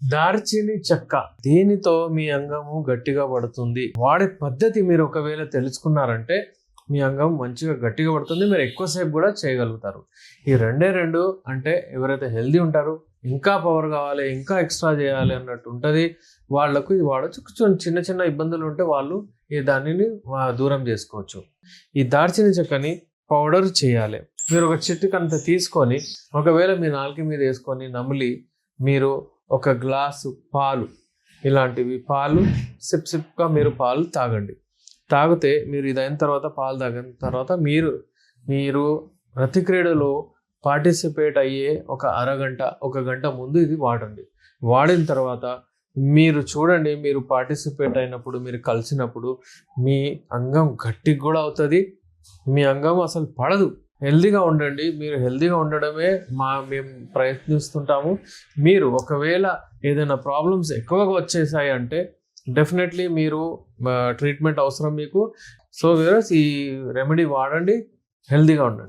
దార్చిని చెక్క దీనితో మీ అంగము గట్టిగా పడుతుంది. వాడే పద్ధతి మీరు ఒకవేళ తెలుసుకున్నారంటే మీ అంగం మంచిగా గట్టిగా పడుతుంది. మీరు ఎక్కువసేపు కూడా చేయగలుగుతారు. ఈ రెండు అంటే ఎవరైతే హెల్దీ ఉంటారో, ఇంకా పవర్ కావాలి, ఇంకా ఎక్స్ట్రా చేయాలి అన్నట్టు ఉంటుంది వాళ్ళకు ఇది వాడచ్చు. కొంచెం చిన్న చిన్న ఇబ్బందులు ఉంటే వాళ్ళు ఈ దానిని దూరం చేసుకోవచ్చు. ఈ దార్చిని చెక్కని పౌడర్ చేయాలి. మీరు ఒక చిటికంత తీసుకొని ఒకవేళ మీ నాలుక మీద వేసుకొని నమిలి మీరు ఒక గ్లాసు పాలు, ఇలాంటివి పాలు సిప్గా మీరు పాలు తాగండి. తాగితే మీరు ఇది అయిన తర్వాత, పాలు తాగిన తర్వాత మీరు ప్రతిక్రీడలో పార్టిసిపేట్ అయ్యే ఒక అరగంట, ఒక గంట ముందు ఇది వాడండి. వాడిన తర్వాత మీరు చూడండి, మీరు పార్టిసిపేట్ అయినప్పుడు, మీరు కలిసినప్పుడు మీ అంగం గట్టిగా కూడా అవుతుంది. మీ అంగం అసలు పడదు. హెల్దీగా ఉండండి. మీరు హెల్దీగా ఉండడమే మేము ప్రయత్నిస్తుంటాము. మీరు ఒకవేళ ఏదైనా ప్రాబ్లమ్స్ ఎక్కువగా వచ్చేసాయి అంటే డెఫినెట్లీ మీరు ట్రీట్మెంట్ అవసరం మీకు. సో ఈ రెమెడీ వాడండి, హెల్దీగా ఉండండి.